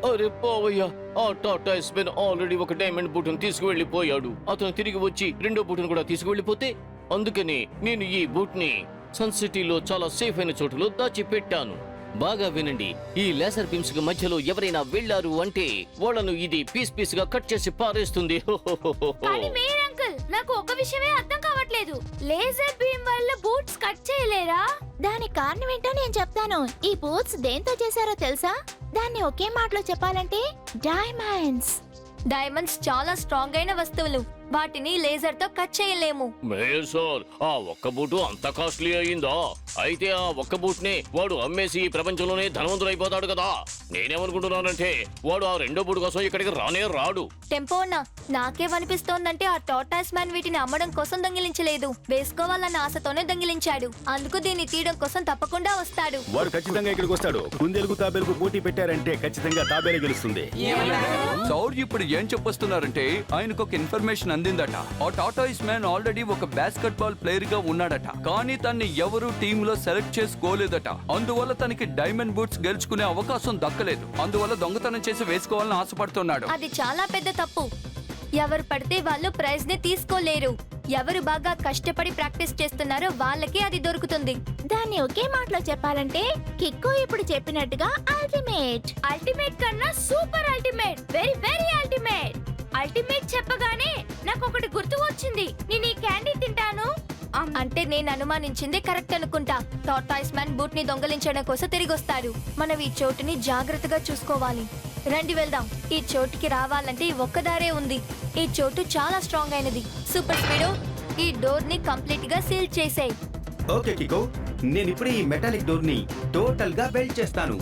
అరే పోవయ్యా, ఆ టాటాయిస్ మెన్ ఆల్రెడీ ఒక డైమండ్ బూటును తీసుకువెళ్ళిపోయాడు. అతను తిరిగి వచ్చి రెండో బూటును కూడా తీసుకువెళ్ళిపోతే అందుకని నేను ఈ బూట్ని సన్ సిటీలో చాలా సేఫ్ అయిన చోటులో దాచిపెట్టాను. బాగా వినండి, ఈ లేసర్ బీమ్స్ కి మధ్యలో ఎవరైనా వెళ్లారు అంటే వాళ్ళను ఇది పీస్ పీస్ గా కట్ చేసి పారేస్తుంది. కానీ మేయర్ అంకుల్, నాకు ఒక విషయమే అర్థం కావట్లేదు. లేజర్ బీమ్ వల్ల బూట్స్ కట్ చేయలేరా? దానికి కారణం ఏంటో నేను చెప్తాను. ఈ బూట్స్ దేంతో చేశారో తెలుసా? దాన్ని ఒకే మాటలో చెప్పాలంటే డైమండ్స్. డైమండ్స్ చాలా స్ట్రాంగ్ అయిన వస్తువులు. వాటిని లేజర్ తో కట్ చేయలేము. మేయర్ సార్, ఆ ఒక్క బూటు అంత కాస్ట్లీ అయిందా? అయితే ఆ ఒక్క బూట్ నే వాడు అమ్మేసి ఈ ప్రపంచంలోనే ధనవంతుడైపోతాడు కదా. నేనేమనుకుంటున్నానంటే వాడు ఆ రెండో బూటు కోసం ఇక్కడికి రానే రాడు. టెంపో అన్న, నాకేమనిపిస్తోందంటే ఆ టాటాస్ మ్యాన్ వీటిని అమ్మడం కోసం దొంగిలించలేదు, వేసుకోవాలన్న ఆశతోనే దొంగిలించాడు. అందుకు దీన్ని తీయడం కోసం తప్పకుండా వస్తాడు. వాడు ఖచ్చితంగా ఇక్కడికి వస్తాడు. కుందేలుకు తాబేలుకు పోటీ పెట్టారంటే ఖచ్చితంగా తాబేలే గెలుస్తుంది. సౌర్ ఇప్పుడు ఏం చెప్పొస్తున్నారంటే ఆయనకు ఒక ఇన్ఫర్మేషన్ అందిందట. ఆ టాటాయిస్ మ్యాన్ ఆల్రెడీ ఒక బాస్కెట్ బాల్ ప్లేయర్ గా ఉన్నాడట. కానీ తన్ని ఎవరు టీమ్ లో సెలెక్ట్ చేసుకోలేదట. అందువల్ల తనకి డైమండ్ బూట్స్ గెలుచుకునే అవకాశం దక్కలేదు. అందువల్ల దొంగతనం చేసి వేసుకోవాలని ఆశపడుతున్నాడు. అది చాలా పెద్ద తప్పు. ఎవరు పడితే వాళ్ళు ప్రైజ్ ని తీసుకోలేరు. ఎవరు బాగా కష్టపడి ప్రాక్టీస్ చేస్తున్నారో వాళ్ళకి అది దొరుకుతుంది. దాన్ని ఒకే మాటలో చెప్పాలంటే కిక్కు ఇప్పుడు చెప్పినట్టుగా అల్టిమేట్. అల్టిమేట్ కన్నా super ultimate, very very ultimate. Ultimate చెప్పగానే నాకు ఒకటి గుర్తు వచ్చింది. నేను ఈ క్యాండీ తింటాను అంటే నేను అనుమానించింది కరెక్ట్ అనుకుంటా. టాటాయిస్ మ్యాన్ బూట్ ని దొంగలించడం కోసం తిరిగి వస్తాడు. మనం ఈ చోటుని జాగ్రత్తగా చూసుకోవాలి. రండి వెళ్దాం. ఈ చోటుకి రావాలంటే ఈ ఒక్కదారే ఉంది. ఈ చోటు చాలా స్ట్రాంగ్ అయినది. సూపర్ స్పీడో, ఈ డోర్ ని కంప్లీట్ గా సీల్ చేసేయ్. ఓకే కికో, నేను ఇప్పుడే ఈ మెటాలిక్ డోర్ ని టోటల్ గా వెల్డ్ చేస్తాను.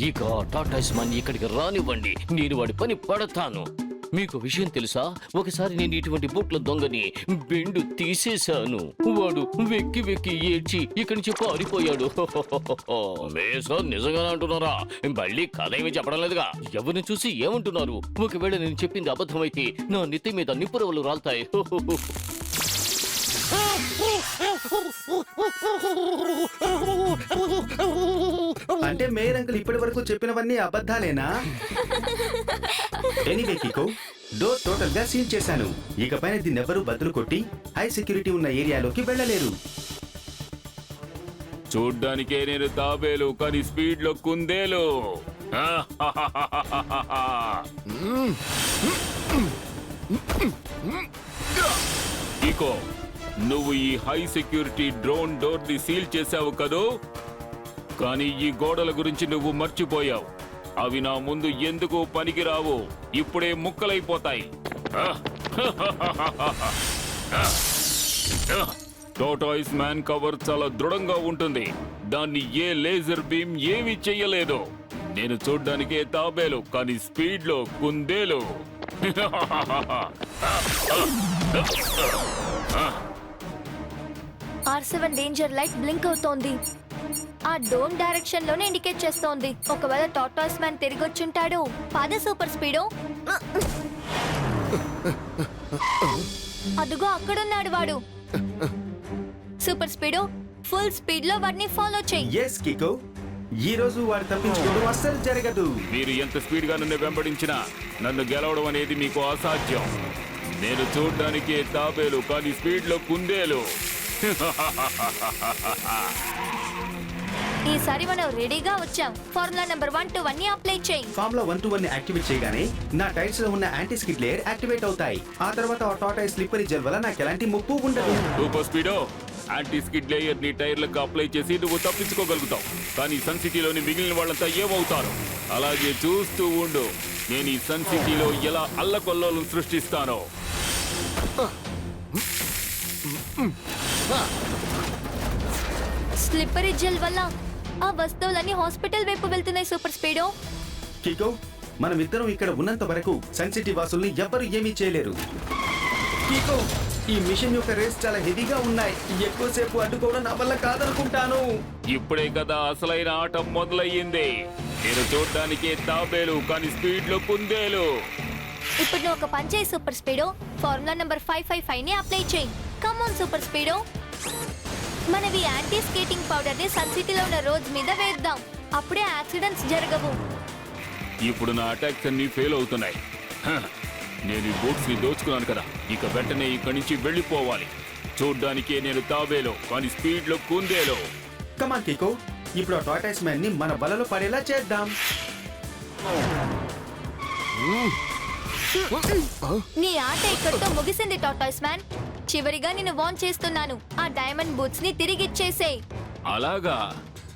ఇక టాటాయిస్ మ్యాన్ ఇక్కడికి రానివ్వండి, నేను వాడి పని పడతాను. మీకు విషయం తెలుసా, ఒకసారి నేను ఇటువంటి బూట్ల దొంగని బెండు తీసేశాను. వాడు వెక్కి వెక్కి ఏడ్చి ఇక్కడి నుంచి పారిపోయాడు. సార్ నిజంగానే అంటున్నారా? మళ్ళీ కథ ఏమీ చెప్పడం లేదుగా. ఎవరిని చూసి ఏమంటున్నారు? ఒకవేళ నేను చెప్పింది అబద్ధమైతే నా నెత్తి మీద నిప్పురవలు రాల్తాయి. అంటే మేయర్ అంకుల్ ఇప్పటి వరకు చెప్పినవన్నీ అబద్ధాలేనా? ఎనీవే కికో, డోర్ టోటల్ గా సీల్ చేశాను. ఇకపైన దీన్నెవ్వరూ బదులు కొట్టి హై సెక్యూరిటీ ఉన్న ఏరియాలోకి వెళ్ళలేరు. చూడ్డానికే నేను తాబేలు, కానీ స్పీడ్ లో కుందేలు. ఇకో, నువ్వు ఈ హై సెక్యూరిటీ డ్రోన్ డోర్ ని సీల్ చేశావు కదూ, కానీ ఈ గోడల గురించి నువ్వు మర్చిపోయావు. అవి నా ముందు ఎందుకు పనికిరావు, ఇప్పుడే ముక్కలైపోతాయి. టాటాయిస్ మ్యాన్ కవర్ చాలా దృఢంగా ఉంటుంది. దాన్ని ఏ లేజర్ బీమ్ ఏమీ చెయ్యలేదు. నేను చూడ్డానికే తాబేలు, కానీ స్పీడ్ లో కుందేలు. R7 డేంజర్ లైట్ బ్లింక్ అవుతోంది. ఆ డోమ్ డైరెక్షన్ లోనే ఇండికేట్ చేస్తోంది. ఒకవేళ టాటాయిస్ మ్యాన్ తిరిగి వచ్చుంటాడు. పద సూపర్ స్పీడో. అదుగో అక్కడున్నాడు వాడు. సూపర్ స్పీడో, ఫుల్ స్పీడ్ లో వాడిని ఫాలో చెయ్యి. ఎస్ కికో, ఈ రోజు వాడు తప్పించుకోవడం అస్సలు జరగదు. మీరు ఎంత స్పీడ్ గా నన్ను వెంబడించినా నన్ను గెలవడం అనేది మీకు అసాధ్యం. నేను చూడ్డానికే తాబేలు, కానీ స్పీడ్ లో కుందేలు. ఈసారి మనం రెడీగా వచ్చాం. ఫార్ములా నెంబర్ 1 to 1 ని అప్లై చేయి. ఫార్ములా 1 to 1 ని యాక్టివేట్ చేయగానే నా టైర్స్ లో ఉన్న యాంటీ స్కిడ్ లేయర్ యాక్టివేట్ అవుతాయి. ఆ తర్వాత ఆ టాటాయిస్ స్లిప్పరీ జెల్ వల్ల నాకు ఎలాంటి ముప్పు ఉండదు. Super speedo, anti skid layer ని టైర్లకు అప్లై చేసి నువ్వు తప్పించుకోగలుగుతావు. కానీ సన్ సిటీలోని మిగిలిన వాళ్ళంతా ఏమవుతారు? అలాగే చూస్తూ ఉండు. నేను ఈ సన్ సిటీలో ఎలా అల్లకొల్లోలను సృష్టిస్తానో. స్లిప్పరీ జెల్ వల్ల ఆ వస్తువులన్నీ హాస్పిటల్ వైపు వెళ్తున్నాయి. సూపర్ స్పీడో, కికో, మనం ఇద్దరం ఇక్కడ ఉన్నంత వరకు సన్ సిటీ వాసుల్ని ఎవ్వరు ఏమీ చేయలేరు. కికో, ఈ మిషన్ యొక్క రేస్ చాలా హెవీగా ఉన్నాయి. ఎక్కువసేపు అడ్డుకోవడం నా వల్ల కాదనుకుంటాను. ఇప్పుడే కదా అసలైన ఆట మొదలయ్యింది. నేను చూడడానికే తాబేలు, కానీ స్పీడ్ లో కుందేలు. ఇప్పుడు నువ్వు ఒక పని చేయి సూపర్ స్పీడో. ఫార్ములా నెంబర్ 555 ని అప్లై చేయి. Come on super speedo. మనవి యాంటీ స్కేటింగ్ పౌడర్ ని సన్ సిటీలో ఉన్న రోడ్స్ మీద వేద్దాం. అప్పుడే యాక్సిడెంట్స్ జరగవు. ఇప్పుడు నా అటాక్స్ అన్ని ఫెయిల్ అవుతున్నాయి. హ, నేను ఈ బూట్స్ ని దోచుకున్నాను కదా, ఇక వెంటనే ఇక్కడి నుంచి వెళ్ళిపోవాలి. చూడ్డానికే నేను తాబేలో, కానీ స్పీడ్ లో కుందేలో. కమాన్ కికో, ఇప్పుడు ఆ టార్టాయిస్ మ్యాన్ ని మన వలలో పడేలా చేద్దాం. నీ ఆట ఇక్కడితో ముగిసింది టార్టాయిస్ మ్యాన్. చివరిగా నేను వార్న్ చేస్తున్నాను, ఆ డైమండ్ బూట్స్ ని తిరిగిచ్చేసేయ్. అలాగా,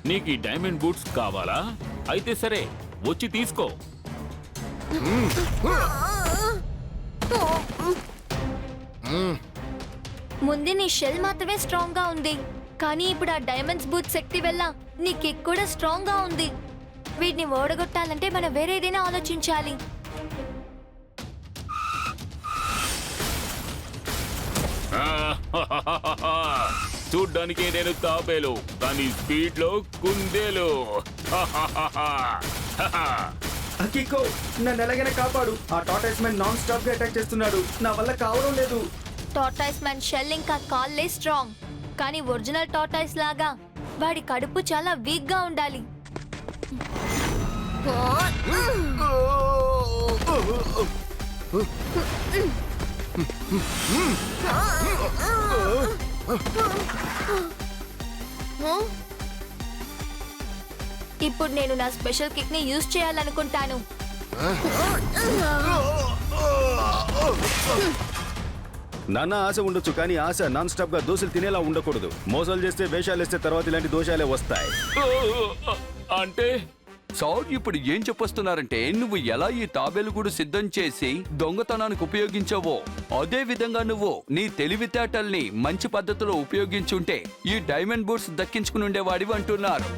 నీకు ఈ డైమండ్ బూట్స్ కావాలా? అయితే సరే, వచ్చి తీసుకో. ముందు నీ షెల్ మాత్రమే స్ట్రాంగ్ గా ఉంది, కానీ ఇప్పుడు ఆ డైమండ్స్ బూట్ శక్తి వల్ల నీ కిక్ కూడా స్ట్రాంగ్ గా ఉంది. వీటిని ఓడగొట్టాలంటే మనం వేరే ఏదైనా ఆలోచించాలి. చూడ్డానికే నేను తాబేలు, కానీ స్పీడ్ లో కుందేలు. కికో, నన్ను ఎలాగైనా కాపాడు. ఆ టార్టాయిస్ మ్యాన్ నాన్ స్టాప్ గా అటాక్ చేస్తున్నాడు, నా వల్ల కావడం లేదు. టార్టాయిస్ మ్యాన్ షెల్ ఇంకా కాల్లే స్ట్రాంగ్, కానీ ఒరిజినల్ టార్టాయిస్ లాగా వాడి కడుపు చాలా వీక్ గా ఉండాలి. ఇప్పుడు నేను నా స్పెషల్ కిక్ ని యూజ్ చేయాలనుకుంటాను. నాన్న ఆశ ఉండొచ్చు, కానీ ఆశ నాన్ స్టాప్ గా దోశలు తినేలా ఉండకూడదు. మోసాలు చేస్తే, వేషాలు వేస్తే తర్వాత ఇలాంటి దోషాలే వస్తాయి. అంటే సౌర్ ఇప్పుడు ఏం చెప్పొస్తున్నారంటే, నువ్వు ఎలా ఈ తాబేలు కూడా సిద్ధం చేసి దొంగతనానికి ఉపయోగించావో అదే విధంగా నువ్వు నీ తెలివితేటల్ని మంచి పద్ధతిలో ఉపయోగించుంటే ఈ డైమండ్ బూట్స్ దక్కించుకుని ఉండేవాడివి అంటున్నారు.